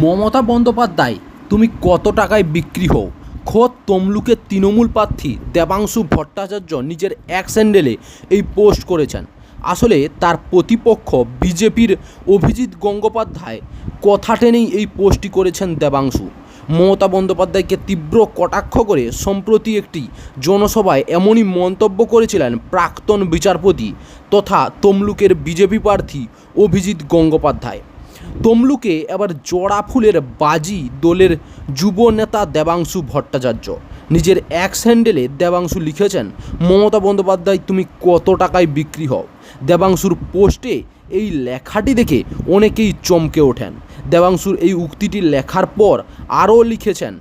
মমতা বন্দ্যোপাধ্যায় তুমি কত টাকায় বিক্রি হও? খোদ তমলুকের তৃণমূল প্রার্থী দেবাংশু ভট্টাচার্য নিজের এক স্যান্ডেলে এই পোস্ট করেছেন। আসলে তার প্রতিপক্ষ বিজেপির অভিজিৎ গঙ্গোপাধ্যায় কথা টেনেই এই পোস্টটি করেছেন দেবাংশু। মমতা বন্দ্যোপাধ্যায়কে তীব্র কটাক্ষ করে সম্প্রতি একটি জনসভায় এমনই মন্তব্য করেছিলেন প্রাক্তন বিচারপতি তথা তমলুকের বিজেপি প্রার্থী অভিজিৎ গঙ্গোপাধ্যায়। তমলুকে এবার জোড়া ফুলের বাজি দলের যুব নেতা দেবাংশু ভট্টাচার্য। নিজের এক স্যান্ডেলে দেবাংশু লিখেছেন, মমতা বন্দ্যোপাধ্যায় তুমি কত টাকায় বিক্রি হও? দেবাংশুর পোস্টে এই লেখাটি দেখে অনেকেই চমকে ওঠেন। দেবাংশুর এই উক্তিটি লেখার পর আরও লিখেছেন,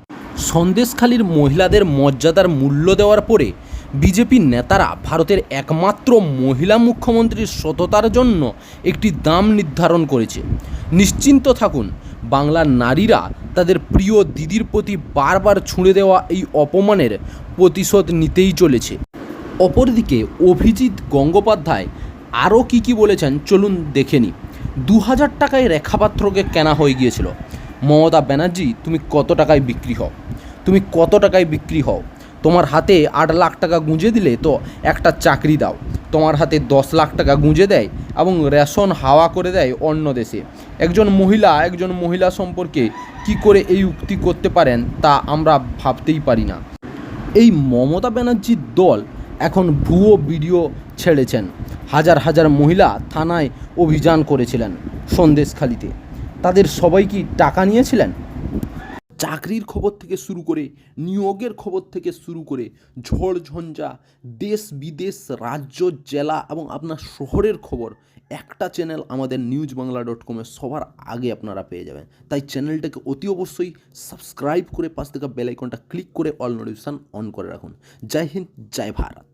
সন্দেশখালীর মহিলাদের মর্যাদার মূল্য দেওয়ার পরে বিজেপি নেতারা ভারতের একমাত্র মহিলা মুখ্যমন্ত্রীর সততার জন্য একটি দাম নির্ধারণ করেছে। নিশ্চিন্ত থাকুন, বাংলার নারীরা তাদের প্রিয় দিদির প্রতি বারবার ছুঁড়ে দেওয়া এই অপমানের প্রতিশোধ নিতেই চলেছে। অপরদিকে অভিজিৎ গঙ্গোপাধ্যায় আরও কী বলেছেন চলুন দেখে নিই। 2000 টাকায় রেখাপাত্রকে কেনা হয়ে গিয়েছিল। মমতা ব্যানার্জি তুমি কত টাকায় বিক্রি হও? তুমি কত টাকায় বিক্রি হও? তোমার হাতে 8 লাখ টাকা গুঁজে দিলে তো একটা চাকরি দাও। তোমার হাতে 10 লাখ টাকা গুঁজে দেয় এবং রেশন হাওয়া করে দেয় অন্য দেশে। একজন মহিলা সম্পর্কে কি করে এই উক্তি করতে পারেন তা আমরা ভাবতেই পারি না। এই মমতা ব্যানার্জির দল এখন ভুয়ো ভিডিও ছেড়েছেন। হাজার হাজার মহিলা থানায় অভিযান করেছিলেন সন্দেশখালীতে। তাদের সবাই কি টাকা নিয়েছিলেন? চাকরির খবর থেকে শুরু করে নিয়োগের খবর থেকে শুরু করে ঝড় ঝঞ্ঝা, দেশ বিদেশ, রাজ্য, জেলা এবং আপনার শহরের খবর একটা চ্যানেল আমাদের newsbangla.com-এ সবার আগে আপনারা পেয়ে যাবেন। তাই চ্যানেলটাকে অতি অবশ্যই সাবস্ক্রাইব করে পাশ থেকে বেল আইকনটা ক্লিক করে অল নোটিফিকেশন অন করে রাখুন। জয় হিন্দ, জয় ভারত।